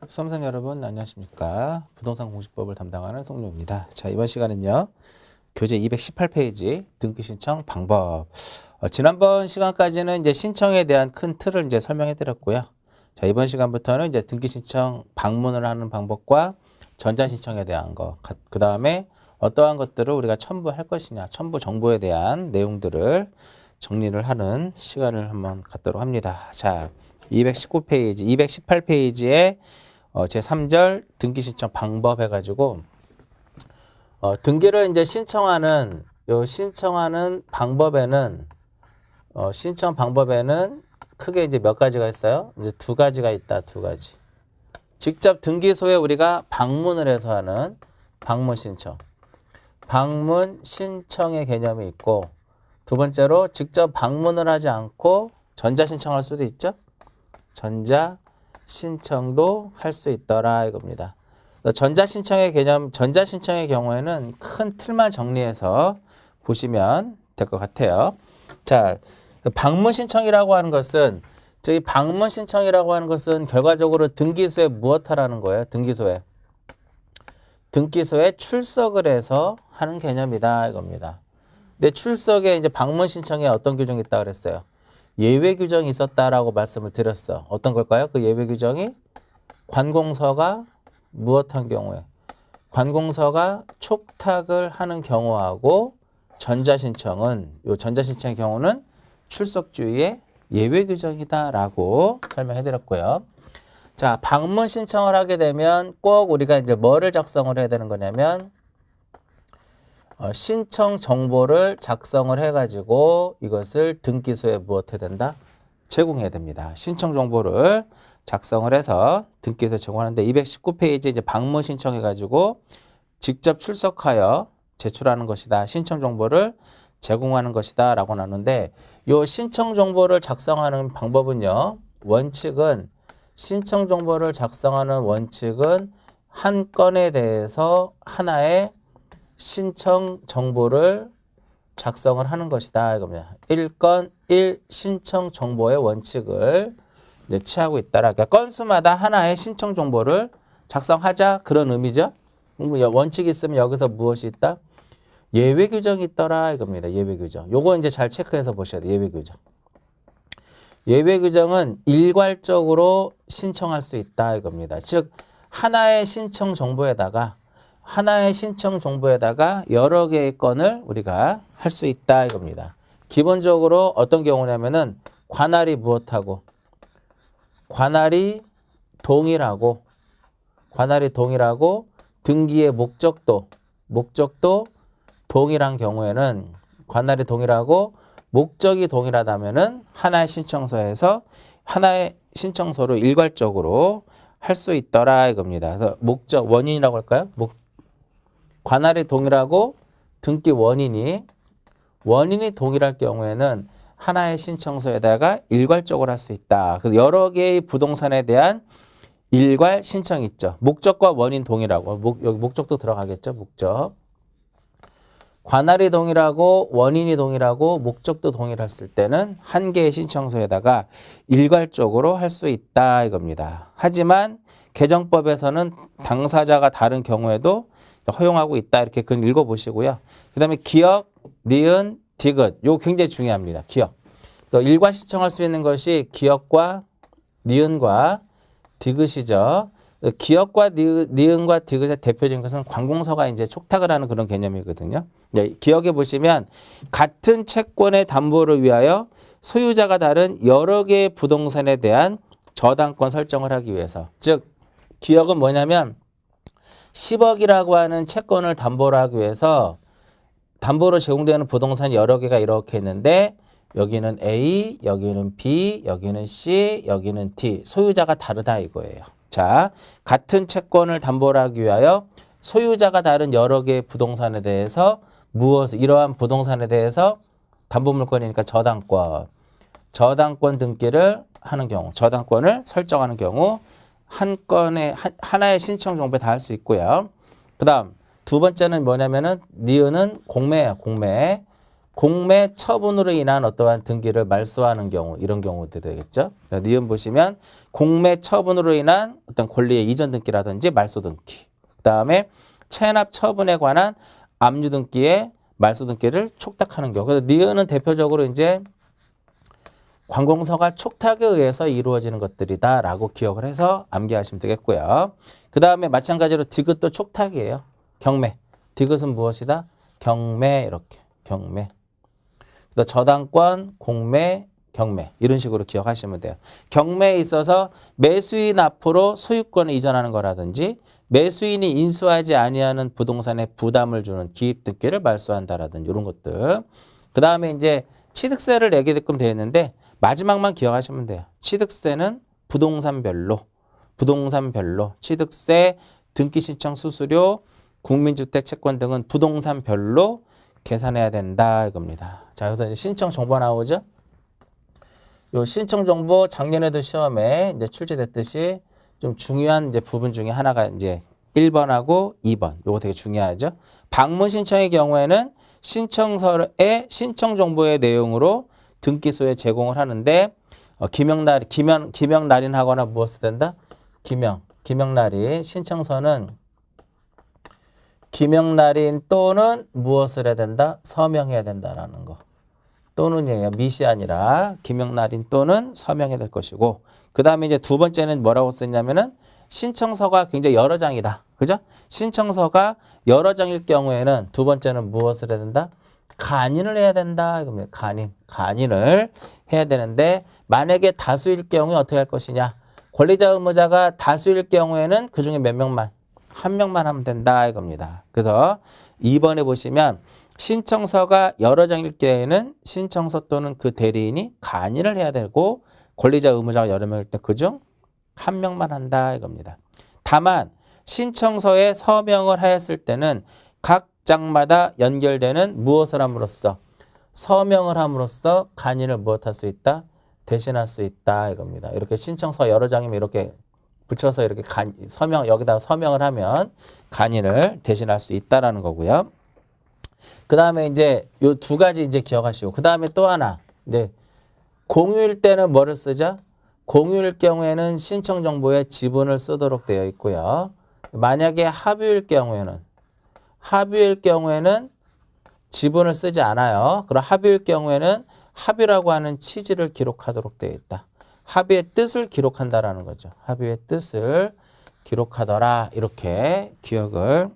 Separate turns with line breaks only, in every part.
수험생 여러분 안녕하십니까. 부동산 공시법을 담당하는 송룡입니다. 자, 이번 시간은요. 교재 218페이지 등기 신청 방법. 지난번 시간까지는 이제 신청에 대한 큰 틀을 이제 설명해 드렸고요. 자, 이번 시간부터는 이제 등기 신청 방문을 하는 방법과 전자 신청에 대한 거, 그 다음에 어떠한 것들을 우리가 첨부할 것이냐, 첨부 정보에 대한 내용들을 정리를 하는 시간을 한번 갖도록 합니다. 자, 219페이지, 218페이지에 제3절 등기 신청 방법 해가지고 등기를 이제 신청하는 신청 방법에는 크게 이제 몇 가지가 있어요? 이제 두 가지가 있다. 두 가지. 직접 등기소에 우리가 방문을 해서 하는 방문 신청. 방문 신청의 개념이 있고, 두 번째로 직접 방문을 하지 않고 전자 신청할 수도 있죠. 전자 신청도 할 수 있더라 이겁니다. 전자 신청의 경우에는 큰 틀만 정리해서 보시면 될 것 같아요. 자, 방문 신청이라고 하는 것은 결과적으로 등기소에 무엇 하라는 거예요? 등기소에 출석을 해서 하는 개념이다 이겁니다. 근데 출석에 이제 방문 신청에 어떤 규정이 있다 그랬어요? 예외 규정이 있었다라고 말씀을 드렸어. 어떤 걸까요? 그 예외 규정이 관공서가 무엇한 경우에? 관공서가 촉탁을 하는 경우하고 전자신청의 경우는 출석주의의 예외 규정이다라고 설명해 드렸고요. 자, 방문 신청을 하게 되면 꼭 우리가 이제 뭐를 작성을 해야 되는 거냐면 신청 정보를 작성을 해가지고 이것을 등기소에 무엇해야 된다? 제공해야 됩니다. 신청 정보를 작성을 해서 등기소에 제공하는데 219페이지 이제 방문 신청해가지고 직접 출석하여 제출하는 것이다. 신청 정보를 제공하는 것이다. 라고 나누는데 이 신청 정보를 작성하는 방법은요. 신청 정보를 작성하는 원칙은 한 건에 대해서 하나의 신청 정보를 작성을 하는 것이다 이겁니다. 1건 1 신청 정보의 원칙을 이제 취하고 있다라. 그러니까 건수마다 하나의 신청 정보를 작성하자 그런 의미죠. 원칙이 있으면 여기서 무엇이 있다? 예외 규정이 있더라 이겁니다. 예외 규정. 요거 이제 잘 체크해서 보셔야 돼요. 예외 규정. 예외 규정은 일괄적으로 신청할 수 있다 이겁니다. 즉 하나의 신청 정보에다가 여러 개의 건을 우리가 할 수 있다 이겁니다. 기본적으로 어떤 경우냐면은 관할이 동일하고 등기의 목적도 동일한 경우에는 관할이 동일하고 목적이 동일하다면은 하나의 신청서로 일괄적으로 할 수 있더라 이겁니다. 그래서 목적 원인이라고 할까요? 관할이 동일하고 등기 원인이 동일할 경우에는 하나의 신청서에다가 일괄적으로 할 수 있다. 그래서 여러 개의 부동산에 대한 일괄 신청이 있죠. 목적과 원인 동일하고 여기 목적도 들어가겠죠. 목적. 관할이 동일하고 원인이 동일하고 목적도 동일했을 때는 한 개의 신청서에다가 일괄적으로 할 수 있다 이겁니다. 하지만 개정법에서는 당사자가 다른 경우에도 허용하고 있다 이렇게 글 읽어보시고요. 그 다음에 기역, 니은, 디귿 이거 굉장히 중요합니다. 기역. 또 일괄 신청할 수 있는 것이 기역과 니은과 디귿이죠. 기역과 니은과 디귿의 대표적인 것은 관공서가 이제 촉탁을 하는 그런 개념이거든요. 기역에 보시면 같은 채권의 담보를 위하여 소유자가 다른 여러 개의 부동산에 대한 저당권 설정을 하기 위해서. 즉 기역은 뭐냐면 10억이라고 하는 채권을 담보로 하기 위해서 담보로 제공되는 부동산이 여러 개가 이렇게 있는데 여기는 A, 여기는 B, 여기는 C, 여기는 D. 소유자가 다르다 이거예요. 자, 같은 채권을 담보로 하기 위하여 소유자가 다른 여러 개의 부동산에 대해서 이러한 부동산에 대해서 담보물권이니까 저당권 등기를 하는 경우, 저당권을 설정하는 경우 하나의 신청 정보에 다 할 수 있고요. 그 다음 두 번째는 뭐냐면은 니은은 공매예요. 공매 처분으로 인한 어떠한 등기를 말소하는 경우, 이런 경우들이 되겠죠. 니은 보시면 공매 처분으로 인한 어떤 권리의 이전 등기라든지 말소 등기. 그 다음에 체납 처분에 관한 압류 등기의 말소 등기를 촉탁하는 경우. 그래서 니은은 대표적으로 이제 관공서가 촉탁에 의해서 이루어지는 것들이다라고 기억을 해서 암기하시면 되겠고요. 그 다음에 마찬가지로 디귿도 촉탁이에요. 경매. 디귿은 무엇이다? 경매, 이렇게. 경매. 저당권, 공매, 경매 이런 식으로 기억하시면 돼요. 경매에 있어서 매수인 앞으로 소유권을 이전하는 거라든지 매수인이 인수하지 아니하는 부동산에 부담을 주는 기입등기를 말소한다라든지 이런 것들. 그 다음에 이제 취득세를 내게 되게끔 되어 있는데 마지막만 기억하시면 돼요. 취득세는 부동산별로 취득세, 등기신청 수수료, 국민주택 채권 등은 부동산별로 계산해야 된다 이겁니다. 자, 그래서 이제 신청 정보 나오죠? 요 신청 정보 작년에도 시험에 이제 출제됐듯이 좀 중요한 이제 부분 중에 하나가 이제 1번하고 2번. 요거 되게 중요하죠? 방문 신청의 경우에는 신청서의 신청 정보의 내용으로 등기소에 제공을 하는데 기명 날인하거나 무엇을 된다? 기명 날인 신청서는 기명 날인 또는 무엇을 해야 된다? 서명해야 된다라는 거. 또는이에요. 미시 아니라 기명 날인 또는 서명해야 될 것이고, 그 다음에 이제 두 번째는 뭐라고 썼냐면은 신청서가 굉장히 여러 장이다. 그죠? 신청서가 여러 장일 경우에는 두 번째는 무엇을 해야 된다? 간인을 해야 된다. 이겁니다. 간인을 해야 되는데 만약에 다수일 경우에 어떻게 할 것이냐? 권리자 의무자가 다수일 경우에는 그중에 몇 명만? 한 명만 하면 된다 이겁니다. 그래서 2번에 보시면 신청서가 여러 장일 경우에는 신청서 또는 그 대리인이 간인을 해야 되고 권리자 의무자가 여러 명일 때 그중 한 명만 한다 이겁니다. 다만 신청서에 서명을 하였을 때는 각 장마다 연결되는 무엇을 함으로써 서명을 함으로써 간인을 무엇할 수 있다? 대신할 수 있다 이겁니다. 이렇게 신청서 여러 장이면 이렇게 붙여서 이렇게 여기다가 서명을 하면 간인을 대신할 수 있다라는 거고요. 그 다음에 이제 요 두 가지 이제 기억하시고, 그 다음에 또 하나, 이제 공유일 때는 뭐를 쓰죠? 공유일 경우에는 신청 정보에 지분을 쓰도록 되어 있고요. 만약에 합유일 경우에는 지분을 쓰지 않아요. 그럼 합유일 경우에는 합유라고 하는 취지를 기록하도록 되어 있다. 합의의 뜻을 기록한다라는 거죠. 합의의 뜻을 기록하더라. 이렇게 기억을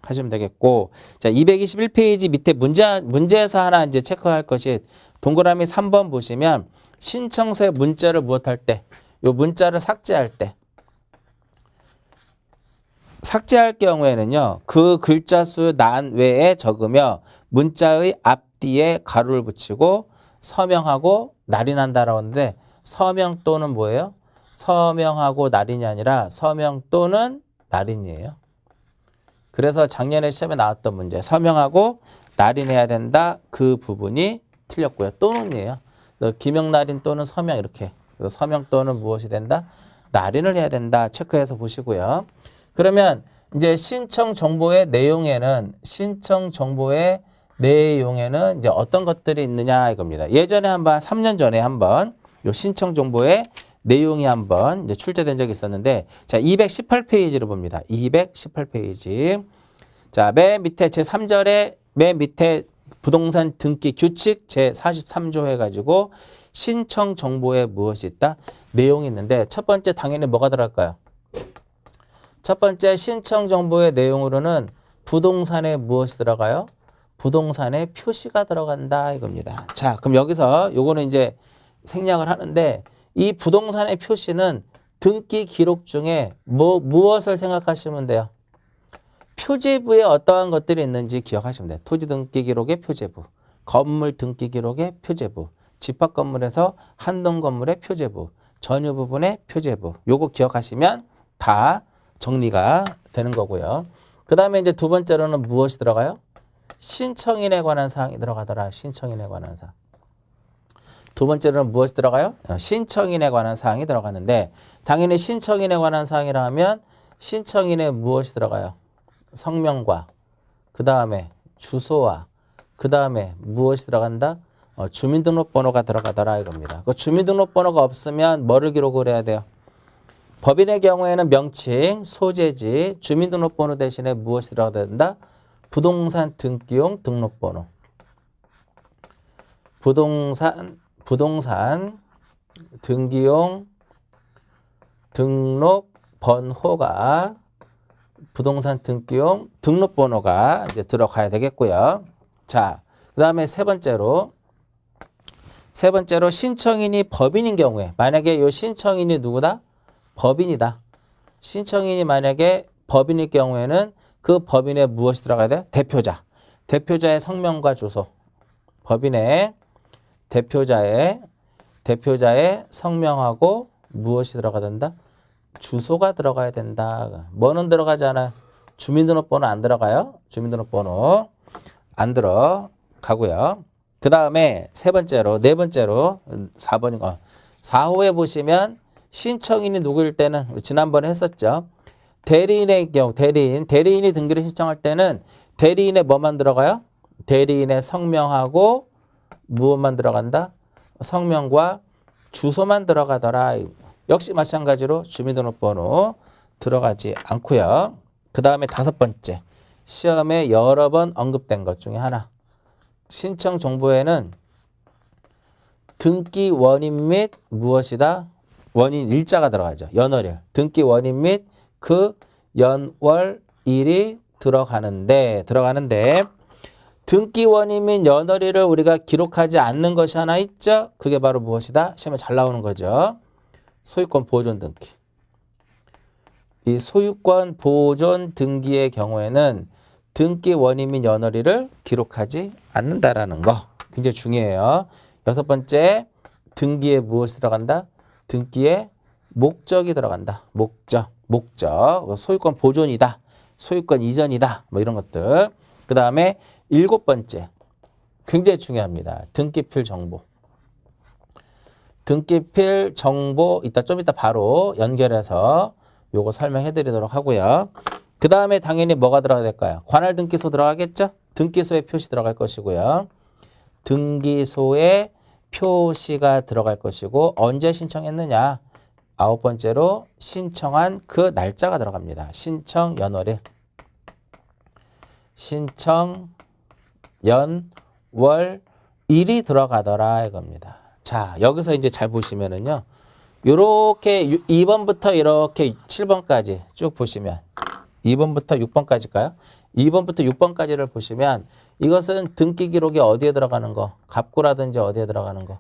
하시면 되겠고. 자, 221페이지 밑에 문제에서 하나 이제 체크할 것이 동그라미 3번 보시면 신청서에 문자를 무엇할 때, 요 문자를 삭제할 경우에는요, 그 글자 수 난 외에 적으며 문자의 앞뒤에 가로를 붙이고 서명하고 날인한다라고 하는데 서명 또는 뭐예요? 서명하고 날인이 아니라 서명 또는 날인이에요. 그래서 작년에 시험에 나왔던 문제 서명하고 날인해야 된다. 그 부분이 틀렸고요. 또는이에요. 기명 날인 또는 서명 이렇게. 그래서 서명 또는 무엇이 된다? 날인을 해야 된다. 체크해서 보시고요. 그러면 이제 신청 정보의 내용에는 이제 어떤 것들이 있느냐 이겁니다. 예전에 한번 3년 전에 한번 요 신청 정보의 내용이 한번 이제 출제된 적이 있었는데, 자, 218페이지를 봅니다. 218페이지. 자, 맨 밑에 제3절에 맨 밑에 부동산 등기 규칙 제43조 해가지고 신청 정보에 무엇이 있다? 내용이 있는데 첫 번째 당연히 뭐가 들어갈까요? 첫 번째 신청 정보의 내용으로는 부동산에 무엇이 들어가요? 부동산에 표시가 들어간다 이겁니다. 자, 그럼 여기서 요거는 이제 생략을 하는데 이 부동산의 표시는 등기 기록 중에 무엇을 생각하시면 돼요? 표제부에 어떠한 것들이 있는지 기억하시면 돼요. 토지 등기 기록의 표제부, 건물 등기 기록의 표제부, 집합 건물에서 한동 건물의 표제부, 전유 부분의 표제부. 요거 기억하시면 다 정리가 되는 거고요. 그 다음에 이제 두 번째로는 무엇이 들어가요? 신청인에 관한 사항이 들어가더라. 신청인에 관한 사항. 두 번째로는 무엇이 들어가요? 신청인에 관한 사항이 들어가는데 당연히 신청인에 관한 사항이라 하면 신청인에 무엇이 들어가요? 성명과 그 다음에 주소와 그 다음에 무엇이 들어간다? 주민등록번호가 들어가더라 이겁니다. 그 주민등록번호가 없으면 뭐를 기록을 해야 돼요? 법인의 경우에는 명칭, 소재지, 주민등록번호 대신에 무엇이 들어가야 된다? 부동산 등기용 등록번호. 부동산 등기용 등록번호가 부동산 등기용 등록번호가 이제 들어가야 되겠고요. 자, 그 다음에 세 번째로 신청인이 법인인 경우에 만약에 이 신청인이 누구다? 법인이다. 신청인이 만약에 법인일 경우에는 그 법인에 무엇이 들어가야 돼? 대표자. 대표자의 성명과 주소. 법인의 대표자의 성명하고 무엇이 들어가야 된다? 주소가 들어가야 된다. 뭐는 들어가지 않아요? 주민등록번호 안 들어가요? 주민등록번호 안 들어가고요. 그 다음에 네 번째로 4번인 4호에 보시면 신청인이 누구일 때는 지난번에 했었죠. 대리인의 경우 대리인이 등기를 신청할 때는 대리인의 뭐만 들어가요? 대리인의 성명하고 무엇만 들어간다? 성명과 주소만 들어가더라. 역시 마찬가지로 주민등록번호 들어가지 않고요. 그 다음에 5번째 시험에 여러 번 언급된 것 중에 하나. 신청 정보에는 등기 원인 및 무엇이다? 원인 일자가 들어가죠. 연월일. 등기 원인 및 그 연월일이 들어가는데 등기 원인 및 연월일을 우리가 기록하지 않는 것이 하나 있죠. 그게 바로 무엇이다? 시험에 잘 나오는 거죠. 소유권 보존 등기. 이 소유권 보존 등기의 경우에는 등기 원인 및 연월일을 기록하지 않는다라는 거 굉장히 중요해요. 6번째 등기에 무엇이 들어간다? 등기에 목적이 들어간다. 목적. 소유권 보존이다. 소유권 이전이다. 뭐 이런 것들. 그 다음에 7번째 굉장히 중요합니다. 등기필 정보. 등기필 정보 좀 이따 바로 연결해서 요거 설명해 드리도록 하고요. 그 다음에 당연히 뭐가 들어가야 될까요? 관할 등기소 들어가겠죠? 등기소에 표시 들어갈 것이고요. 등기소에 표시가 들어갈 것이고 언제 신청했느냐? 9번째로 신청한 그 날짜가 들어갑니다. 신청 연월일. 신청 연월일이 들어가더라 이겁니다. 자, 여기서 이제 잘 보시면은요. 요렇게 2번부터 이렇게 7번까지 쭉 보시면 2번부터 6번까지일까요? 2번부터 6번까지를 보시면 이것은 등기 기록이 어디에 들어가는 거? 갑구라든지 어디에 들어가는 거?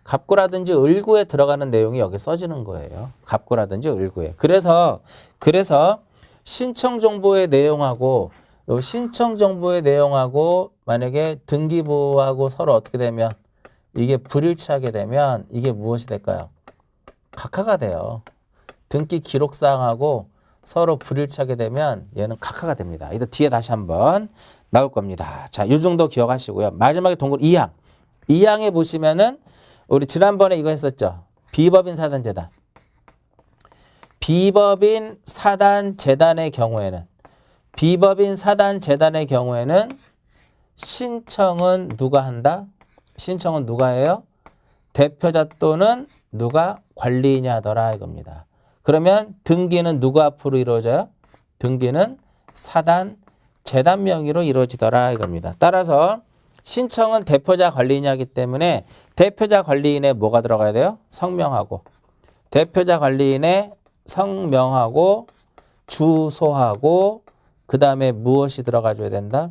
갑구라든지 을구에 들어가는 내용이 여기 써지는 거예요. 갑구라든지 을구에. 그래서 신청 정보의 내용하고 만약에 등기부하고 서로 어떻게 되면 이게 불일치하게 되면 이게 무엇이 될까요? 각하가 돼요. 등기 기록사항하고 서로 불일치하게 되면 얘는 각하가 됩니다. 이거 뒤에 다시 한번 나올 겁니다. 자, 이 정도 기억하시고요. 마지막에 동굴 2항. 2항에 보시면은 우리 지난번에 이거 했었죠. 비법인 사단재단. 비법인 사단재단의 경우에는 신청은 누가 한다? 신청은 누가 해요? 대표자 또는 누가 관리인이하더라 이겁니다. 그러면 등기는 누구 앞으로 이루어져요? 등기는 사단, 재단 명의로 이루어지더라 이겁니다. 따라서 신청은 대표자 관리인이 하기 때문에 대표자 관리인에 뭐가 들어가야 돼요? 성명하고. 대표자 관리인의 성명하고 주소하고 그 다음에 무엇이 들어가줘야 된다?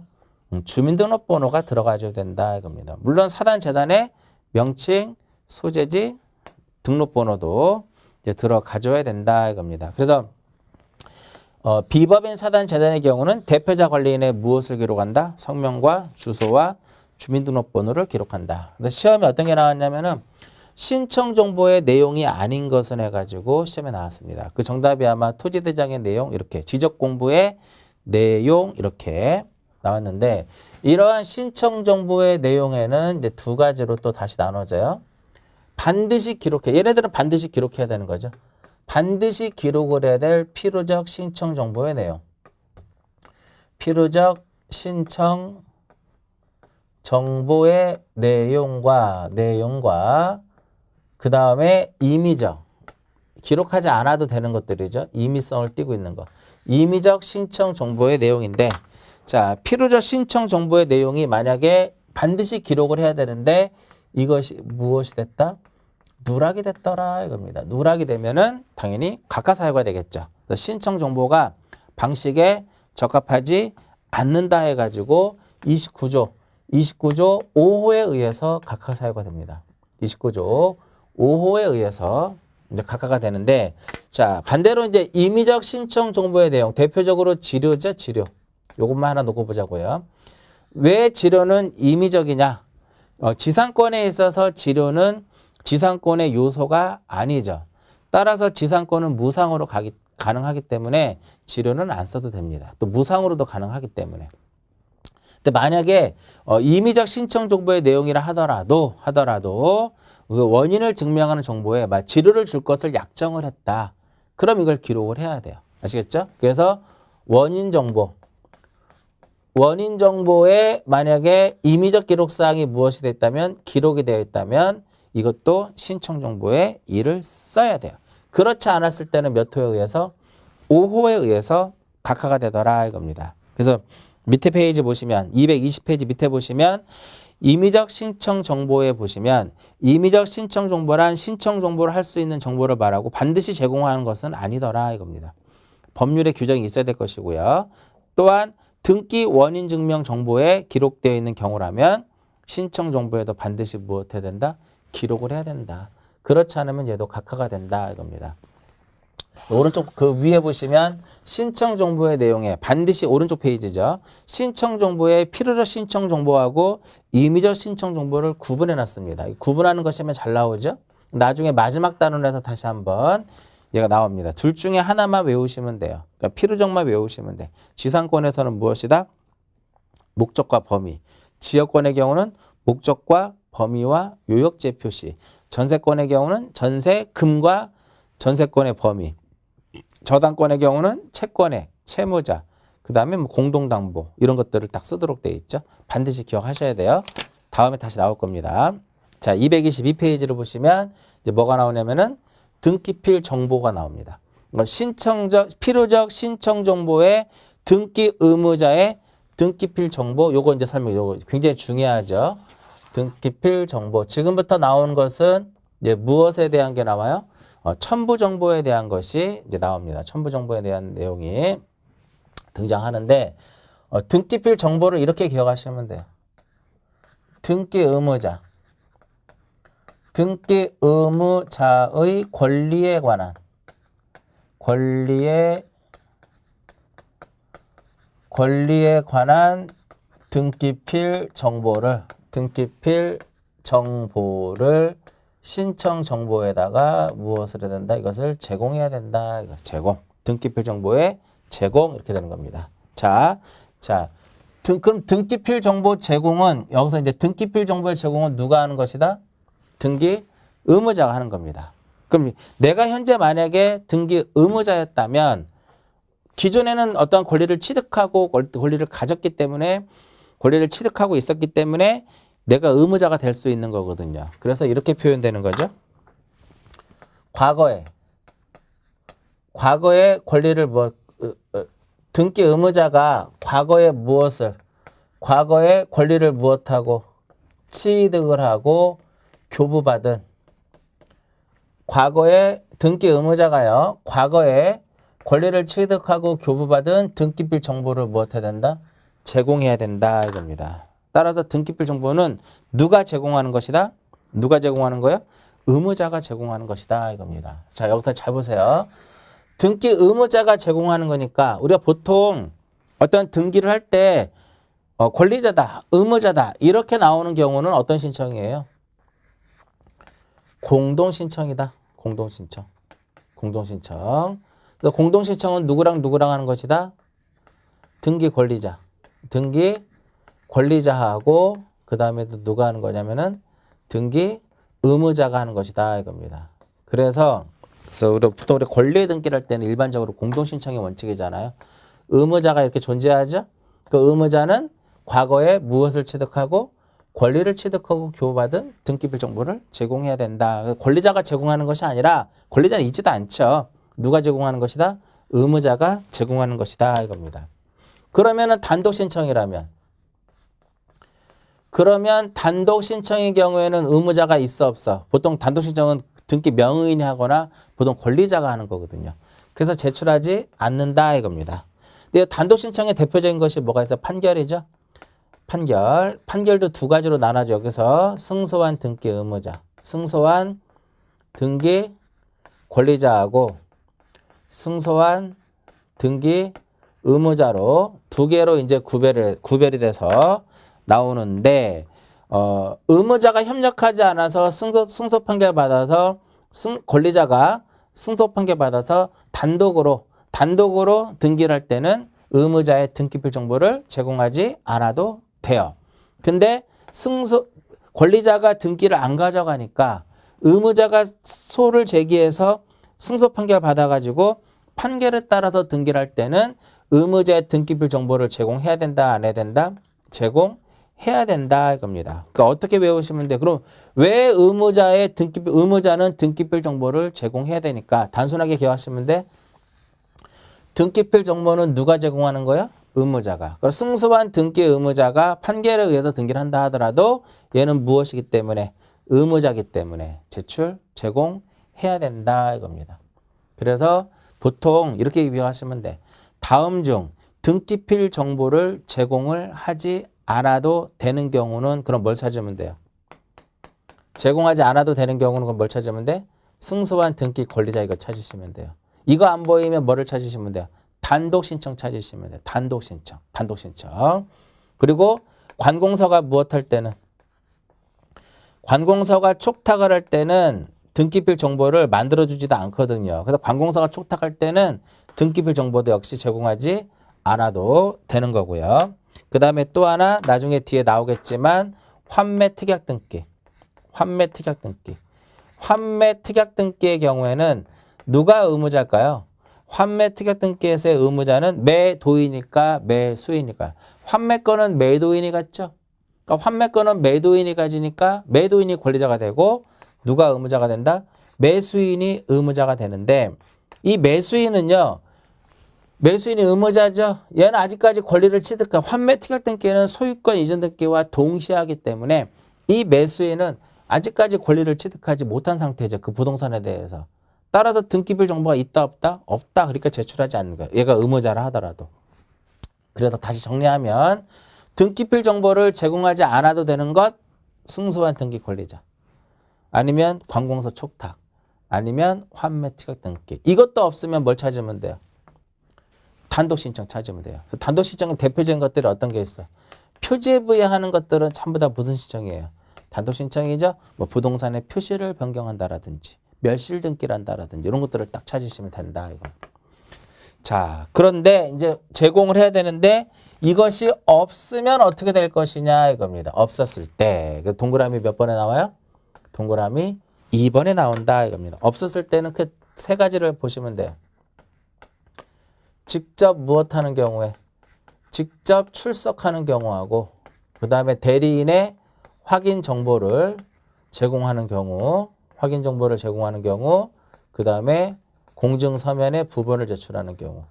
주민등록번호가 들어가줘야 된다 이겁니다. 물론 사단, 재단의 명칭, 소재지, 등록번호도 이제 들어가줘야 된다 이겁니다. 그래서 비법인 사단 재단의 경우는 대표자 관리인의 무엇을 기록한다? 성명과 주소와 주민등록번호를 기록한다. 근데 시험에 어떤 게 나왔냐면은 신청 정보의 내용이 아닌 것은 해가지고 시험에 나왔습니다. 그 정답이 아마 토지대장의 내용 이렇게 지적 공부의 내용 이렇게 나왔는데 이러한 신청 정보의 내용에는 이제 두 가지로 또 다시 나눠져요. 반드시 기록해. 얘네들은 반드시 기록해야 되는 거죠. 반드시 기록을 해야 될 필요적 신청 정보의 내용. 필요적 신청 정보의 내용과 그 다음에 임의적, 기록하지 않아도 되는 것들이죠. 임의성을 띠고 있는 거. 임의적 신청 정보의 내용인데, 자, 필요적 신청 정보의 내용이 만약에 반드시 기록을 해야 되는데 이것이 무엇이 됐다? 누락이 됐더라 이겁니다. 누락이 되면은 당연히 각하사유가 되겠죠. 그래서 신청 정보가 방식에 적합하지 않는다 해가지고 29조 5호에 의해서 각하사유가 됩니다. 29조 5호에 의해서 이제 각하가 되는데, 자, 반대로 이제 임의적 신청 정보의 내용, 대표적으로 지료죠, 지료. 요것만 하나 놓고 보자고요. 왜 지료는 임의적이냐? 지상권에 있어서 지료는 지상권의 요소가 아니죠. 따라서 지상권은 무상으로 가능하기 때문에 지료는 안 써도 됩니다. 또 무상으로도 가능하기 때문에. 근데 만약에 임의적 신청 정보의 내용이라 하더라도 그 원인을 증명하는 정보에 지료를 줄 것을 약정을 했다. 그럼 이걸 기록을 해야 돼요. 아시겠죠? 그래서 원인 정보에 만약에 임의적 기록사항이 무엇이 됐다면, 기록이 되어 있다면 이것도 신청 정보에 이를 써야 돼요. 그렇지 않았을 때는 몇 호에 의해서? 5호에 의해서 각하가 되더라 이겁니다. 그래서 밑에 페이지 보시면 220페이지 밑에 보시면 임의적 신청 정보에 보시면 임의적 신청 정보란 신청 정보를 할 수 있는 정보를 말하고 반드시 제공하는 것은 아니더라 이겁니다. 법률에 규정이 있어야 될 것이고요. 또한 등기 원인 증명 정보에 기록되어 있는 경우라면 신청 정보에도 반드시 무엇 해야 된다? 기록을 해야 된다. 그렇지 않으면 얘도 각하가 된다 이겁니다. 오른쪽 그 위에 보시면 신청 정보의 내용에 반드시 오른쪽 페이지죠. 신청 정보의 필요적 신청 정보하고 임의적 신청 정보를 구분해 놨습니다. 구분하는 것이 하면 잘 나오죠. 나중에 마지막 단원에서 다시 한번 얘가 나옵니다. 둘 중에 하나만 외우시면 돼요. 그러니까 필요적만 외우시면 돼. 지상권에서는 무엇이다? 목적과 범위. 지역권의 경우는 목적과 범위와 요역제 표시. 전세권의 경우는 전세금과 전세권의 범위. 저당권의 경우는 채권액, 채무자, 그 다음에 뭐 공동담보 이런 것들을 딱 쓰도록 되어 있죠. 반드시 기억하셔야 돼요. 다음에 다시 나올 겁니다. 자, 222페이지를 보시면 이제 뭐가 나오냐면은 등기필 정보가 나옵니다. 필요적 신청 정보의 등기 의무자의 등기필 정보, 요거 이제 요거 굉장히 중요하죠. 등기필 정보. 지금부터 나오는 것은 이제 무엇에 대한 게 나와요? 첨부 정보에 대한 것이 이제 나옵니다. 첨부 정보에 대한 내용이 등장하는데, 등기필 정보를 이렇게 기억하시면 돼요. 등기 의무자. 등기 의무자의 권리에 관한 등기필 정보를 신청 정보에다가 무엇을 해야 된다? 이것을 제공해야 된다. 제공. 등기필 정보의 제공 이렇게 되는 겁니다. 자, 그럼 등기필 정보 제공은 여기서 이제 등기필 정보의 제공은 누가 하는 것이다? 등기 의무자가 하는 겁니다. 그럼 내가 현재 만약에 등기 의무자였다면 기존에는 어떤 권리를 취득하고 권리를 가졌기 때문에 권리를 취득하고 있었기 때문에 내가 의무자가 될 수 있는 거거든요. 그래서 이렇게 표현되는 거죠. 과거에 권리를 등기 의무자가 과거에 권리를 무엇하고 취득을 하고 교부받은 등기 의무자가요. 과거에 권리를 취득하고 교부받은 등기필 정보를 무엇해야 된다? 제공해야 된다 이겁니다. 따라서 등기필 정보는 누가 제공하는 것이다? 누가 제공하는 거예요? 의무자가 제공하는 것이다 이겁니다. 자, 여기서 잘 보세요. 등기 의무자가 제공하는 거니까 우리가 보통 어떤 등기를 할 때 권리자다, 의무자다 이렇게 나오는 경우는 어떤 신청이에요? 공동신청이다. 공동신청. 그래서 공동신청은 누구랑 하는 것이다? 등기 권리자하고 그 다음에 또 누가 하는 거냐면은 등기 의무자가 하는 것이다 이겁니다. 그래서 보통 우리 권리 등기를 할 때는 일반적으로 공동신청의 원칙이잖아요. 의무자가 이렇게 존재하죠. 그 의무자는 과거에 무엇을 취득하고 권리를 취득하고 교부받은 등기필 정보를 제공해야 된다. 권리자가 제공하는 것이 아니라 권리자는 있지도 않죠. 누가 제공하는 것이다? 의무자가 제공하는 것이다 이겁니다. 그러면은 단독 신청이라면 그러면 단독 신청의 경우에는 의무자가 있어 없어? 보통 단독 신청은 등기 명의인이 하거나 보통 권리자가 하는 거거든요. 그래서 제출하지 않는다 이겁니다. 근데 단독 신청의 대표적인 것이 뭐가 있어? 판결이죠. 판결. 판결도 두 가지로 나눠져. 여기서 승소한 등기 의무자, 승소한 등기 권리자하고 승소한 등기 의무자로 두 개로 이제 구별이 돼서 나오는데 의무자가 협력하지 않아서 승소 판결 받아서 권리자가 승소 판결 받아서 단독으로 등기를 할 때는 의무자의 등기필 정보를 제공하지 않아도 돼요. 근데 권리자가 등기를 안 가져가니까 의무자가 소를 제기해서 승소 판결 받아가지고 판결에 따라서 등기를 할 때는 의무자의 등기필 정보를 제공해야 된다, 안 해야 된다? 제공해야 된다 이겁니다. 그러니까 어떻게 외우시면 돼? 그럼 왜 의무자는 등기필 정보를 제공해야 되니까 단순하게 기억하시면 돼. 등기필 정보는 누가 제공하는 거야? 의무자가. 그럼 승소한 등기 의무자가 판결에 의해서 등기를 한다 하더라도 얘는 무엇이기 때문에? 의무자이기 때문에 제공해야 된다 이겁니다. 그래서 보통 이렇게 비교하시면 돼. 다음 중 등기필 정보를 제공을 하지 않아도 되는 경우는 그럼 뭘 찾으면 돼요? 제공하지 않아도 되는 경우는 그럼 뭘 찾으면 돼? 승소한 등기 권리자 이거 찾으시면 돼요. 이거 안 보이면 뭐를 찾으시면 돼요? 단독 신청 찾으시면 돼요. 단독 신청. 그리고 관공서가 무엇할 때는? 관공서가 촉탁을 할 때는 등기필 정보를 만들어주지도 않거든요. 그래서 관공서가 촉탁할 때는 등기필 정보도 역시 제공하지 않아도 되는 거고요. 그 다음에 또 하나 나중에 뒤에 나오겠지만 환매 특약 등기. 환매 특약 등기의 경우에는 누가 의무자일까요? 환매 특약 등기에서의 의무자는 매도인일까 매수인일까? 환매권은 매도인이 갖죠. 그러니까 환매권은 매도인이 가지니까 매도인이 권리자가 되고 누가 의무자가 된다? 매수인이 의무자가 되는데 이 매수인이 의무자죠. 얘는 아직까지 권리를 취득한 환매 특약 등기는 소유권 이전 등기와 동시하기 때문에 이 매수인은 아직까지 권리를 취득하지 못한 상태죠. 그 부동산에 대해서. 따라서 등기필 정보가 있다 없다? 없다. 그러니까 제출하지 않는 거예요. 얘가 의무자라 하더라도. 그래서 다시 정리하면 등기필 정보를 제공하지 않아도 되는 것 승소한 등기 권리자. 아니면 관공서 촉탁. 아니면 환매 특약 등기. 이것도 없으면 뭘 찾으면 돼요? 단독 신청 찾으면 돼요. 단독 신청은 대표적인 것들이 어떤 게 있어? 표지부에 하는 것들은 전부 다 무슨 신청이에요? 단독 신청이죠. 뭐 부동산의 표시를 변경한다라든지 멸실 등기를 한다라든지 이런 것들을 딱 찾으시면 된다. 이거. 자, 그런데 이제 제공을 해야 되는데 이것이 없으면 어떻게 될 것이냐 이겁니다. 없었을 때. 동그라미 몇 번에 나와요? 동그라미 2번에 나온다 이겁니다. 없었을 때는 그 세 가지를 보시면 돼요. 직접 무엇하는 경우에? 직접 출석하는 경우하고 그 다음에 대리인의 확인 정보를 제공하는 경우 그 다음에 공증 서면에 부본을 제출하는 경우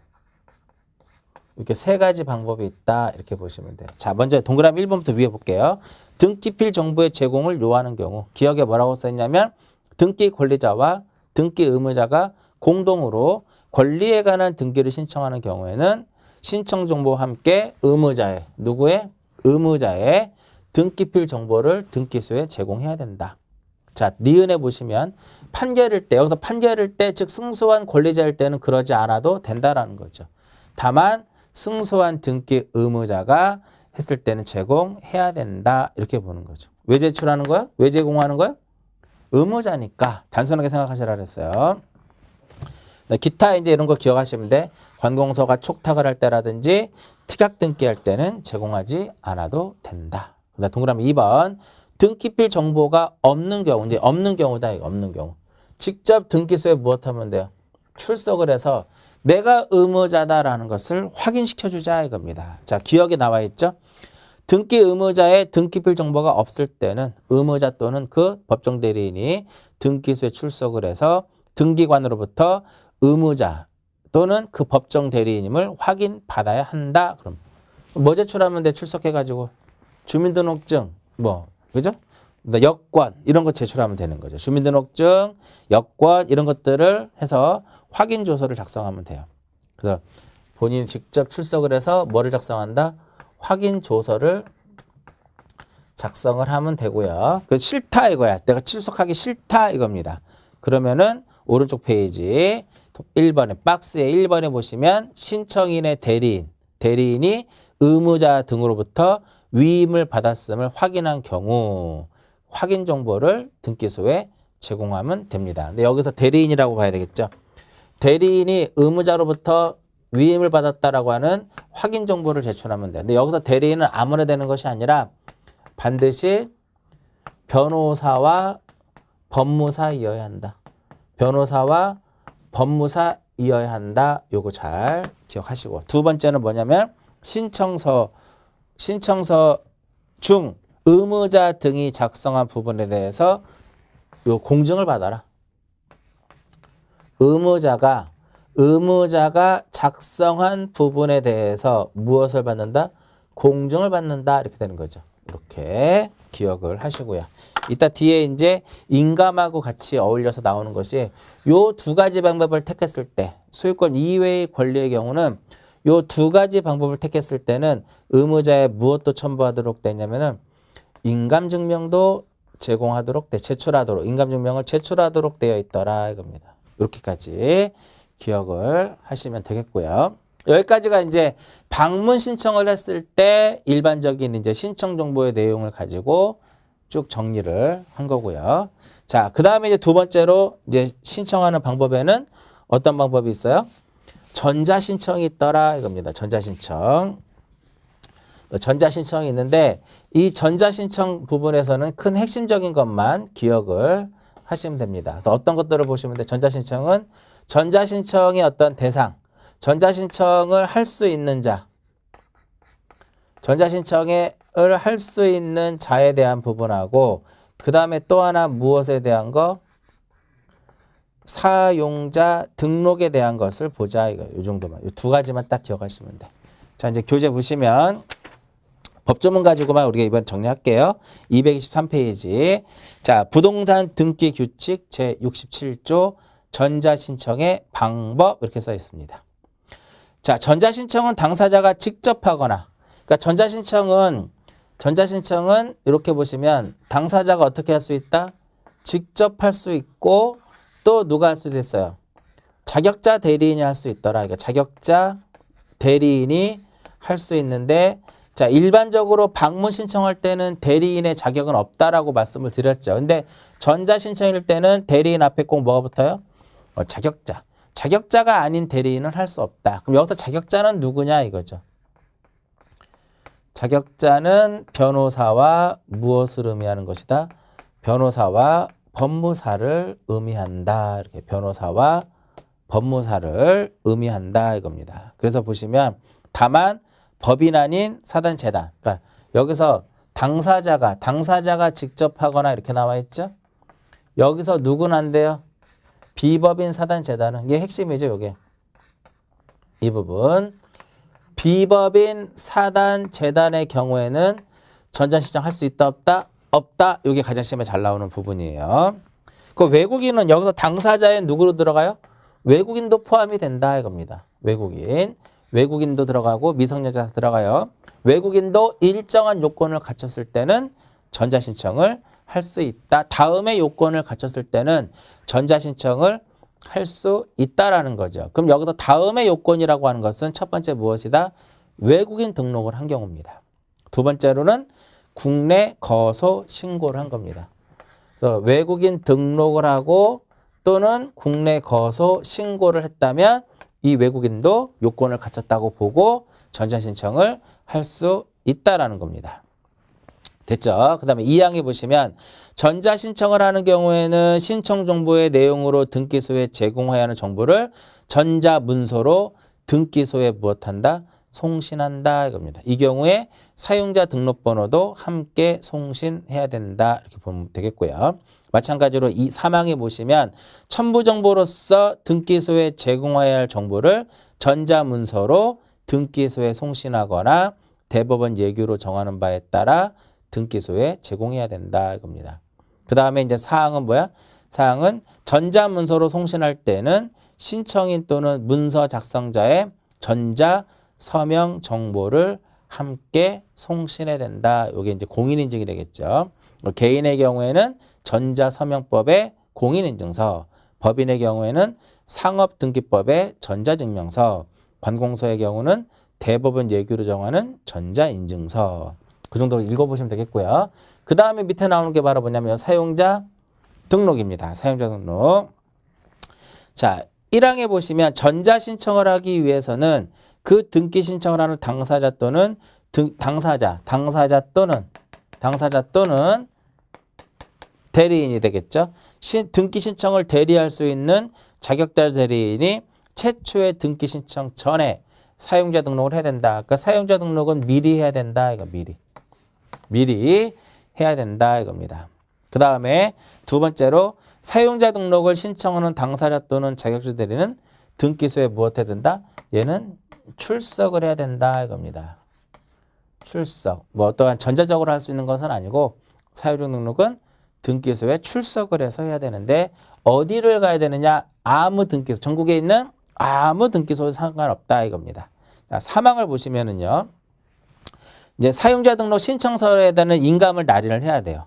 이렇게 세 가지 방법이 있다 이렇게 보시면 돼요. 자, 먼저 동그라미 1번부터 위에 볼게요. 등기필 정보의 제공을 요하는 경우 기억에 뭐라고 써있냐면 등기 권리자와 등기 의무자가 공동으로 권리에 관한 등기를 신청하는 경우에는 신청 정보와 함께 의무자의 등기필 정보를 등기소에 제공해야 된다. 자, 니은에 보시면 판결일 때 여기서 판결일 때 즉 승소한 권리자일 때는 그러지 않아도 된다라는 거죠. 다만 승소한 등기 의무자가 했을 때는 제공해야 된다 이렇게 보는 거죠. 왜 제출하는 거야? 왜 제공하는 거야? 의무자니까 단순하게 생각하시라 그랬어요. 기타 이제 이런 거 기억하시면 돼. 관공서가 촉탁을 할 때라든지 특약 등기할 때는 제공하지 않아도 된다. 그다음 동그라미 2번 등기필 정보가 없는 경우, 이제 없는 경우다. 이거 없는 경우. 직접 등기소에 무엇하면 돼요? 출석을 해서 내가 의무자다라는 것을 확인시켜주자 이겁니다. 자, 기억에 나와 있죠? 등기 의무자의 등기필 정보가 없을 때는 의무자 또는 그 법정 대리인이 등기소에 출석을 해서 등기관으로부터 의무자 또는 그 법정 대리인임을 확인받아야 한다. 그럼 뭐 제출하면 돼? 출석해가지고 주민등록증 그죠? 여권 이런 거 제출하면 되는 거죠. 주민등록증, 여권 이런 것들을 해서 확인조서를 작성하면 돼요. 그래서 본인이 직접 출석을 해서 뭐를 작성한다? 확인조서를 작성을 하면 되고요. 그 싫다 이거야. 내가 출석하기 싫다 이겁니다. 그러면은 오른쪽 페이지 1번에 박스에 1번에 보시면 신청인의 대리인이 의무자 등으로부터 위임을 받았음을 확인한 경우 확인 정보를 등기소에 제공하면 됩니다. 근데 여기서 대리인이라고 봐야 되겠죠. 대리인이 의무자로부터 위임을 받았다라고 하는 확인 정보를 제출하면 돼. 근데 여기서 대리인은 아무나 되는 것이 아니라 반드시 변호사와 법무사이어야 한다. 변호사와 법무사이어야 한다. 요거 잘 기억하시고. 두 번째는 뭐냐면 신청서 중 의무자 등이 작성한 부분에 대해서 요 공증을 받아라. 의무자가 작성한 부분에 대해서 무엇을 받는다? 공증을 받는다. 이렇게 되는 거죠. 이렇게 기억을 하시고요. 이따 뒤에 이제 인감하고 같이 어울려서 나오는 것이 요 두 가지 방법을 택했을 때 소유권 이외의 권리의 경우는 요 두 가지 방법을 택했을 때는 의무자에 무엇도 첨부하도록 되냐면은 인감증명도 제공하도록 제출하도록 인감증명을 제출하도록 되어 있더라 이겁니다. 이렇게까지 기억을 하시면 되겠고요. 여기까지가 이제 방문 신청을 했을 때 일반적인 이제 신청 정보의 내용을 가지고 쭉 정리를 한 거고요. 자, 그 다음에 이제 두 번째로 이제 신청하는 방법에는 어떤 방법이 있어요? 전자신청이 있더라 이겁니다. 전자신청이 있는데 이 전자신청 부분에서는 큰 핵심적인 것만 기억을 하시면 됩니다. 그래서 어떤 것들을 보시면 돼? 전자신청의 어떤 대상, 전자신청을 할 수 있는 자, 전자신청을 할 수 있는 자에 대한 부분하고 그 다음에 또 하나 무엇에 대한 거? 사용자 등록에 대한 것을 보자. 이거 요 정도만. 이 두 가지만 딱 기억하시면 돼. 자, 이제 교재 보시면 법조문 가지고만 우리가 이번 정리할게요. 223페이지. 자, 부동산 등기 규칙 제67조 전자신청의 방법 이렇게 써 있습니다. 자, 전자신청은 당사자가 직접 하거나 그러니까 전자신청은 이렇게 보시면 당사자가 어떻게 할 수 있다? 직접 할 수 있고 또 누가 할 수도 있어요? 자격자 대리인이 할 수 있더라. 그러니까 자격자 대리인이 할 수 있는데 자, 일반적으로 방문 신청할 때는 대리인의 자격은 없다라고 말씀을 드렸죠. 근데 전자신청일 때는 대리인 앞에 꼭 뭐가 붙어요? 자격자. 자격자가 아닌 대리인은 할 수 없다. 그럼 여기서 자격자는 누구냐 이거죠. 자격자는 변호사와 무엇을 의미하는 것이다? 변호사와 법무사를 의미한다. 이렇게 변호사와 법무사를 의미한다 이겁니다. 그래서 보시면 다만 법인 아닌 사단재단. 그러니까 여기서 당사자가 직접 하거나 이렇게 나와 있죠. 여기서 누구는 안 돼요? 비법인 사단재단은 이게 핵심이죠. 이게 이 부분. 비법인 사단재단의 경우에는 전자신청 할 수 있다 없다? 없다. 이게 가장 시험에 잘 나오는 부분이에요. 그 외국인은 여기서 당사자에 누구로 들어가요? 외국인도 포함이 된다 이겁니다. 외국인도 들어가고 미성년자 들어가요. 외국인도 일정한 요건을 갖췄을 때는 전자신청을 할 수 있다. 다음에 요건을 갖췄을 때는 전자신청을 할 수 있다라는 거죠. 그럼 여기서 다음의 요건이라고 하는 것은 첫 번째 무엇이다? 외국인 등록을 한 경우입니다. 두 번째로는 국내 거소 신고를 한 겁니다. 그래서 외국인 등록을 하고 또는 국내 거소 신고를 했다면 이 외국인도 요건을 갖췄다고 보고 전자신청을 할 수 있다라는 겁니다. 됐죠? 그 다음에 2항에 보시면 전자신청을 하는 경우에는 신청정보의 내용으로 등기소에 제공해야 하는 정보를 전자문서로 등기소에 무엇한다? 송신한다 이겁니다. 이 경우에 사용자 등록번호도 함께 송신해야 된다 이렇게 보면 되겠고요. 마찬가지로 이 3항에 보시면 첨부정보로서 등기소에 제공해야 할 정보를 전자문서로 등기소에 송신하거나 대법원 예규로 정하는 바에 따라 등기소에 제공해야 된다 이겁니다. 그 다음에 이제 사항은 뭐야? 사항은 전자문서로 송신할 때는 신청인 또는 문서 작성자의 전자 서명 정보를 함께 송신해야 된다. 이게 이제 공인인증이 되겠죠. 개인의 경우에는 전자서명법의 공인인증서, 법인의 경우에는 상업등기법의 전자증명서, 관공서의 경우는 대법원 예규로 정하는 전자인증서. 그 정도 읽어보시면 되겠고요. 그 다음에 밑에 나오는 게 바로 뭐냐면 사용자 등록입니다. 사용자 등록. 자, 1항에 보시면 전자신청을 하기 위해서는 그 등기 신청을 하는 당사자 또는 당사자 또는 대리인이 되겠죠. 등기 신청을 대리할 수 있는 자격자 대리인이 최초의 등기 신청 전에 사용자 등록을 해야 된다. 그러니까 사용자 등록은 미리 해야 된다. 이거 미리 해야 된다 이겁니다. 그 다음에 두 번째로 사용자 등록을 신청하는 당사자 또는 자격자 대리는 등기소에 무엇해야 된다? 얘는 출석을 해야 된다 이겁니다. 출석. 뭐 어떠한 전자적으로 할 수 있는 것은 아니고 사용자 등록은 등기소에 출석을 해서 해야 되는데 어디를 가야 되느냐? 아무 등기소. 전국에 있는 아무 등기소에 상관없다 이겁니다. 자, 3항을 보시면은요. 이제 사용자 등록 신청서에다는 인감을 날인을 해야 돼요.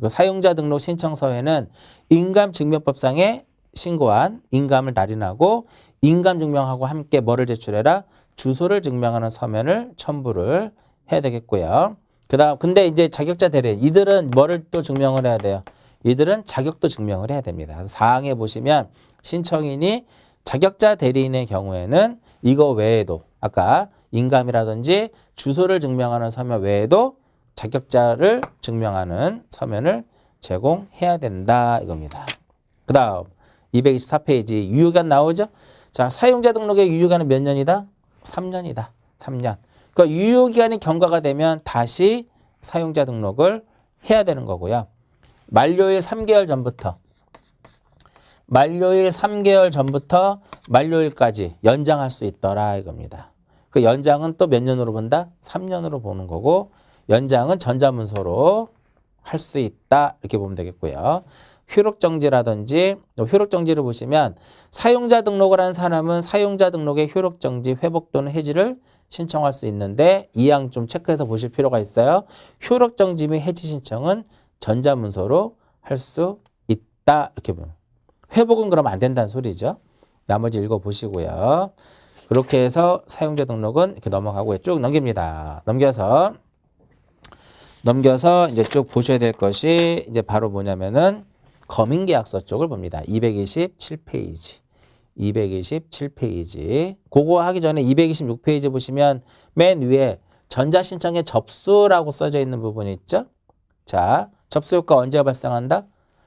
사용자 등록 신청서에는 인감증명법상에 신고한 인감을 날인하고 인감증명하고 함께 뭐를 제출해라? 주소를 증명하는 서면을 첨부를 해야 되겠고요. 그다음 근데 이제 자격자 대리인 이들은 뭐를 또 증명을 해야 돼요? 이들은 자격도 증명을 해야 됩니다. 사항에 보시면 신청인이 자격자 대리인의 경우에는 이거 외에도 아까 인감이라든지 주소를 증명하는 서면 외에도 자격자를 증명하는 서면을 제공해야 된다 이겁니다. 그 다음 224페이지 유효기간 나오죠? 자, 사용자 등록의 유효기간은 몇 년이다? 3년이다. 3년. 그러니까 유효기간이 경과가 되면 다시 사용자 등록을 해야 되는 거고요. 만료일 3개월 전부터 만료일까지 연장할 수 있더라 이겁니다. 그 연장은 또 몇 년으로 본다? 3년으로 보는 거고 연장은 전자문서로 할 수 있다 이렇게 보면 되겠고요. 효력정지라든지 효력정지를 보시면 사용자 등록을 한 사람은 사용자 등록의 효력정지 회복 또는 해지를 신청할 수 있는데 이 항 좀 체크해서 보실 필요가 있어요. 효력정지 및 해지 신청은 전자문서로 할 수 있다 이렇게 보면 회복은 그러면 안 된다는 소리죠. 나머지 읽어보시고요. 그렇게 해서 사용자 등록은 이렇게 넘어가고 쭉 넘깁니다. 넘겨서 이제 쭉 보셔야 될 것이 이제 바로 뭐냐면은 검인계약서 쪽을 봅니다. 227페이지. 그거 하기 전에 226페이지 보시면 맨 위에 전자신청의 접수라고 써져 있는 부분이 있죠. 자, 접수 효과 언제 발생한다?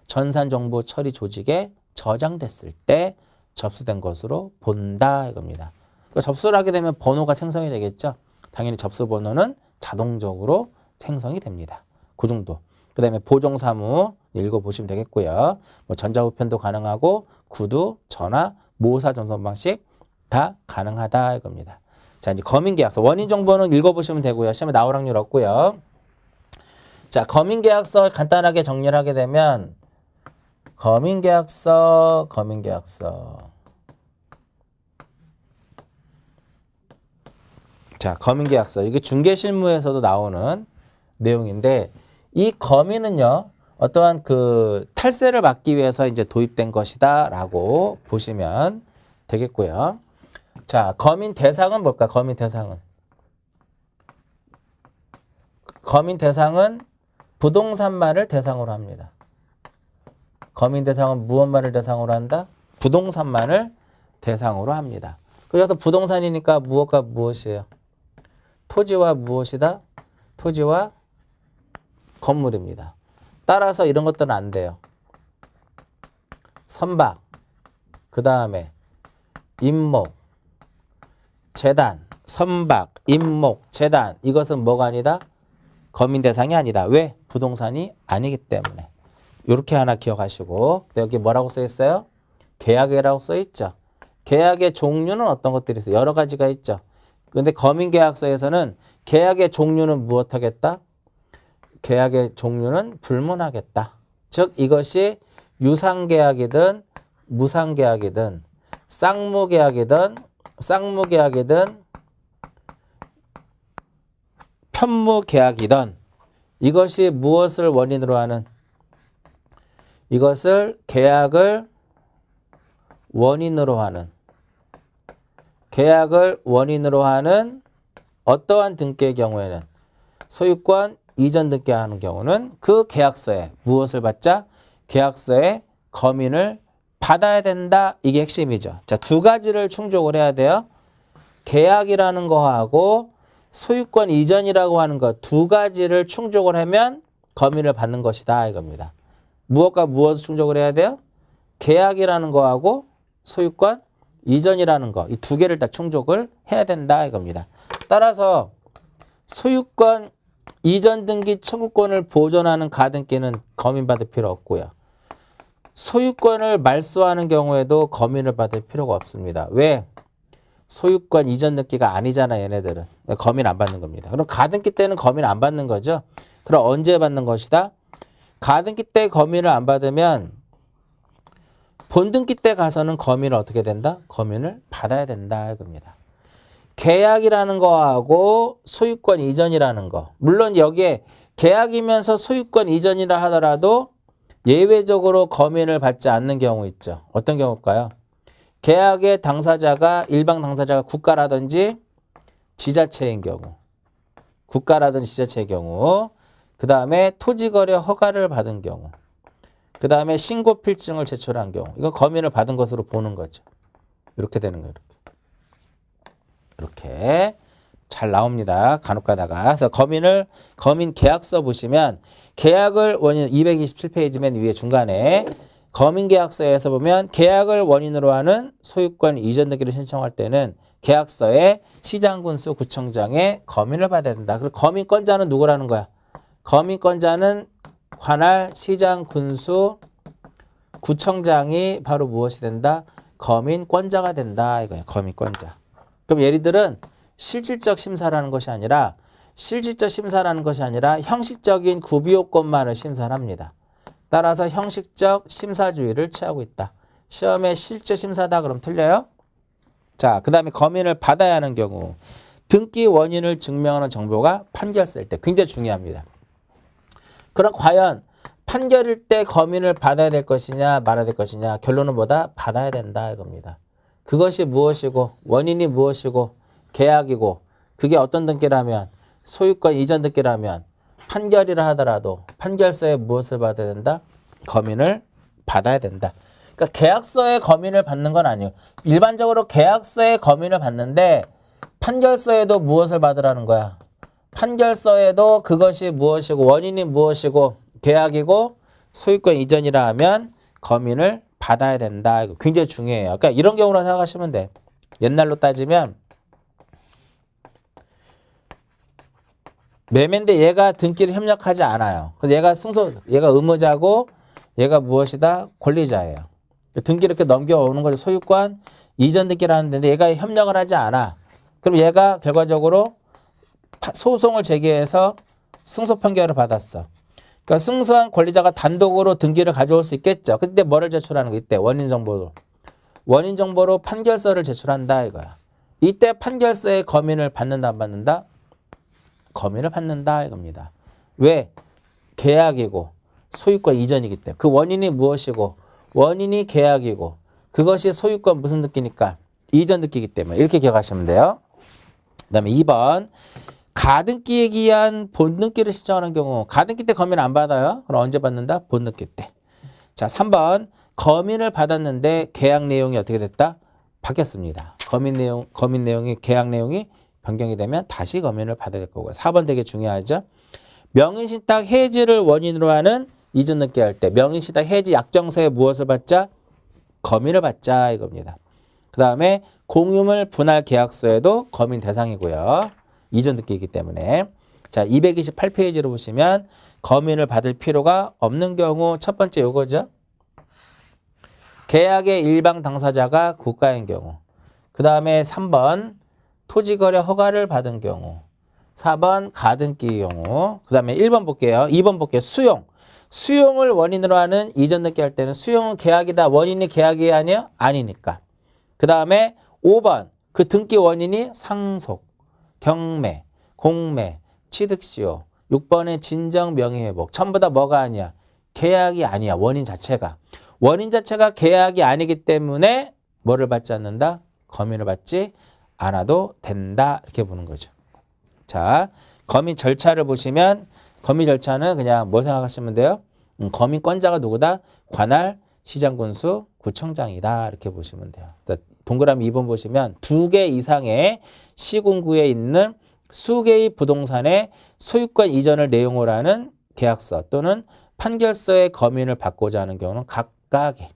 전산정보 처리 조직에 저장됐을 때 접수된 것으로 본다 이겁니다. 그러니까 접수를 하게 되면 번호가 생성이 되겠죠. 당연히 접수 번호는 자동적으로 생성이 됩니다. 그 정도. 그 다음에 보정사무 읽어보시면 되겠고요. 뭐 전자우편도 가능하고 구두, 전화, 모사 전송 방식 다 가능하다 이겁니다. 자, 이제 검인계약서 원인 정보는 읽어보시면 되고요. 시험에 나올 확률 없고요. 자, 검인계약서 간단하게 정리를 하게 되면 검인계약서. 자, 검인계약서. 이게 중개실무에서도 나오는 내용인데 이 검인은요. 어떠한 그 탈세를 막기 위해서 이제 도입된 것이다라고 보시면 되겠고요. 자, 검인 대상은 뭘까? 검인 대상은 부동산만을 대상으로 합니다. 검인 대상은 무엇만을 대상으로 한다? 부동산만을 대상으로 합니다. 그래서 부동산이니까 무엇과 무엇이에요? 토지와 무엇이다? 토지와 건물입니다. 따라서 이런 것들은 안 돼요. 선박, 그 다음에 임목, 재단, 선박, 임목, 재단 이것은 뭐가 아니다? 거민 대상이 아니다. 왜? 부동산이 아니기 때문에. 이렇게 하나 기억하시고 여기 뭐라고 써 있어요? 계약이라고 써 있죠. 계약의 종류는 어떤 것들이 있어요? 여러 가지가 있죠. 근데 거민계약서에서는 계약의 종류는 무엇하겠다? 계약의 종류는 불문하겠다. 즉 이것이 유상계약이든 무상계약이든 쌍무계약이든 편무계약이든 이것이 무엇을 원인으로 하는? 이것을 계약을 원인으로 하는 어떠한 등기의 경우에는 소유권 이전 등기하는 경우는 그 계약서에 무엇을 받자? 계약서에 거민을 받아야 된다. 이게 핵심이죠. 자, 두 가지를 충족을 해야 돼요. 계약이라는 거하고 소유권 이전이라고 하는 것 두 가지를 충족을 하면 거민을 받는 것이다 이겁니다. 무엇과 무엇을 충족을 해야 돼요? 계약이라는 거하고 소유권 이전이라는 거 이 두 개를 다 충족을 해야 된다 이겁니다. 따라서 소유권 이전 등기 청구권을 보존하는 가등기는 거민받을 필요 없고요. 소유권을 말소하는 경우에도 거민을 받을 필요가 없습니다. 왜? 소유권 이전 등기가 아니잖아 얘네들은. 거민 안 받는 겁니다. 그럼 가등기 때는 거민 안 받는 거죠. 그럼 언제 받는 것이다? 가등기 때 거민을 안 받으면 본등기 때 가서는 거민을 어떻게 된다? 거민을 받아야 된다 이겁니다. 계약이라는 거하고 소유권 이전이라는 거. 물론 여기에 계약이면서 소유권 이전이라 하더라도 예외적으로 거민을 받지 않는 경우 있죠. 어떤 경우일까요? 계약의 당사자가 일방 당사자가 국가라든지 지자체인 경우. 국가라든지 지자체의 경우. 그 다음에 토지거래 허가를 받은 경우. 그 다음에 신고필증을 제출한 경우. 이건 거민을 받은 것으로 보는 거죠. 이렇게 되는 거예요. 이렇게 잘 나옵니다. 간혹 가다가. 그래서 거민 계약서 보시면 계약을 원인 227페이지 맨 위에 중간에 거민 계약서에서 보면 계약을 원인으로 하는 소유권 이전 등기를 신청할 때는 계약서에 시장군수 구청장에 거민을 받아야 된다. 그리고 거민권자는 누구라는 거야? 거민권자는 관할 시장군수 구청장이 바로 무엇이 된다? 거민권자가 된다. 이거예요. 거민권자. 그럼 얘네들은 실질적 심사라는 것이 아니라 형식적인 구비요건만을 심사를 합니다. 따라서 형식적 심사주의를 취하고 있다. 시험에 실제 심사다 그럼 틀려요? 자, 그 다음에 거민을 받아야 하는 경우 등기 원인을 증명하는 정보가 판결서일 때 굉장히 중요합니다. 그럼 과연 판결일 때 거민을 받아야 될 것이냐 말아야 될 것이냐 결론은 뭐다? 받아야 된다 이겁니다. 그것이 무엇이고 원인이 무엇이고 계약이고 그게 어떤 등기라면 소유권 이전 등기라면 판결이라 하더라도 판결서에 무엇을 받아야 된다? 거민을 받아야 된다. 그러니까 계약서에 거민을 받는 건 아니에요. 일반적으로 계약서에 거민을 받는데 판결서에도 무엇을 받으라는 거야? 판결서에도 그것이 무엇이고 원인이 무엇이고 계약이고 소유권 이전이라 하면 거민을 받아야 된다. 이거 굉장히 중요해요. 그러니까 이런 경우로 생각하시면 돼. 옛날로 따지면 매매인데 얘가 등기를 협력하지 않아요. 그래서 얘가 의무자고 얘가 무엇이다? 권리자예요. 등기 이렇게 넘겨오는 거죠. 소유권 이전 등기를 하는데 얘가 협력을 하지 않아. 그럼 얘가 결과적으로 소송을 제기해서 승소 판결을 받았어. 그러니까 승소한 권리자가 단독으로 등기를 가져올 수 있겠죠. 근데 뭐를 제출하는 거? 이때 원인 정보로 판결서를 제출한다 이거야. 이때 판결서에 거민을 받는다 안 받는다? 거민을 받는다 이겁니다. 왜? 계약이고 소유권 이전이기 때문에. 그 원인이 무엇이고 원인이 계약이고 그것이 소유권 무슨 등기니까 이전 등기이기 때문에 이렇게 기억하시면 돼요. 그 다음에 2번 가등기에 기한 본등기를 신청하는 경우 가등기 때 거민 안 받아요. 그럼 언제 받는다? 본등기 때. 자, 3번 거민을 받았는데 계약 내용이 어떻게 됐다? 바뀌었습니다. 거민 내용이 계약 내용이 변경이 되면 다시 거민을 받아야 될 거고요. 4번 되게 중요하죠. 명의신탁 해지를 원인으로 하는 이전 등기 할 때 명의신탁 해지 약정서에 무엇을 받자? 거민을 받자 이겁니다. 그 다음에 공유물 분할 계약서에도 검인 대상이고요. 이전 등기이기 때문에. 자, 228페이지로 보시면 검인을 받을 필요가 없는 경우 첫 번째 요거죠. 계약의 일방 당사자가 국가인 경우. 그 다음에 3번 토지거래 허가를 받은 경우. 4번 가등기의 경우. 그 다음에 1번 볼게요. 2번 볼게요. 수용. 수용을 원인으로 하는 이전 등기 할 때는 수용은 계약이다. 원인이 계약이 아니야? 아니니까. 그 다음에 5번 그 등기 원인이 상속, 경매, 공매, 취득시효. 6번의 진정 명의회복. 전부 다 뭐가 아니야? 계약이 아니야. 원인 자체가. 원인 자체가 계약이 아니기 때문에 뭐를 받지 않는다? 검인을 받지 않아도 된다. 이렇게 보는 거죠. 자, 검인 절차를 보시면 검인 절차는 그냥 뭐 생각하시면 돼요? 검인권자가 누구다? 관할, 시장군수, 구청장이다. 이렇게 보시면 돼요. 동그라미 2번 보시면 2개 이상의 시군구에 있는 수개의 부동산의 소유권 이전을 내용으로 하는 계약서 또는 판결서의 검인을 받고자 하는 경우는 각각의,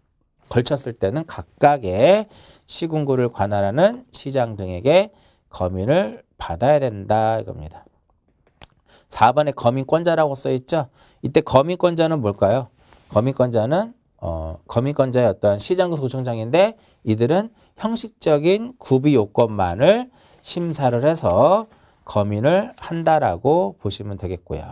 걸쳤을 때는 각각의 시군구를 관할하는 시장 등에게 검인을 받아야 된다 이겁니다. 4번에 검인권자라고 써있죠. 이때 검인권자는 뭘까요? 검인권자는 검인권자의 어떤 시장군수 구청장인데 이들은 형식적인 구비 요건만을 심사를 해서 검인을 한다라고 보시면 되겠고요.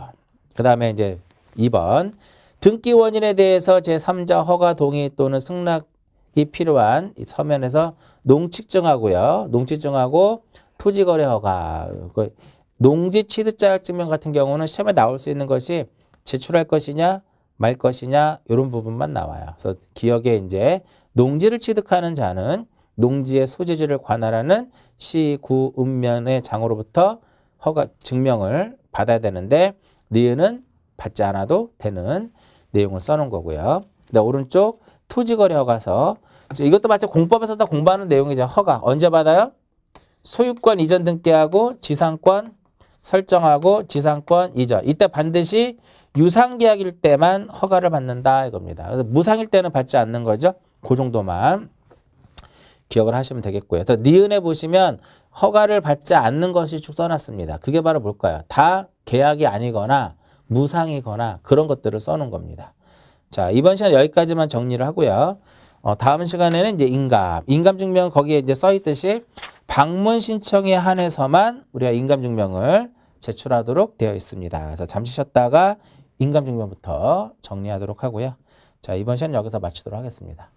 그 다음에 이제 2번 등기 원인에 대해서 제3자 허가 동의 또는 승낙이 필요한 이 서면에서 농취증하고요. 농취증하고 토지거래 허가. 농지 취득 자격증명 같은 경우는 시험에 나올 수 있는 것이 제출할 것이냐 말 것이냐 이런 부분만 나와요. 그래서 기억에 이제 농지를 취득하는 자는 농지의 소재지를 관할하는 시, 구, 읍면의 장으로부터 허가 증명을 받아야 되는데 니은은 받지 않아도 되는 내용을 써놓은 거고요. 그다음 오른쪽 토지거래 허가서. 이것도 마치 공법에서 다 공부하는 내용이죠. 허가 언제 받아요? 소유권 이전 등기하고 지상권 설정하고 지상권 이전. 이때 반드시 유상계약일 때만 허가를 받는다 이겁니다. 그래서 무상일 때는 받지 않는 거죠. 그 정도만 기억을 하시면 되겠고요. 그래서 니은에 보시면 허가를 받지 않는 것이 쭉 써놨습니다. 그게 바로 뭘까요? 다 계약이 아니거나 무상이거나 그런 것들을 써놓은 겁니다. 자, 이번 시간 여기까지만 정리를 하고요. 다음 시간에는 이제 인감증명 거기에 이제 써있듯이 방문 신청에 한해서만 우리가 인감증명을 제출하도록 되어 있습니다. 그래서 잠시 쉬었다가 인감증명부터 정리하도록 하고요. 자, 이번 시간 여기서 마치도록 하겠습니다.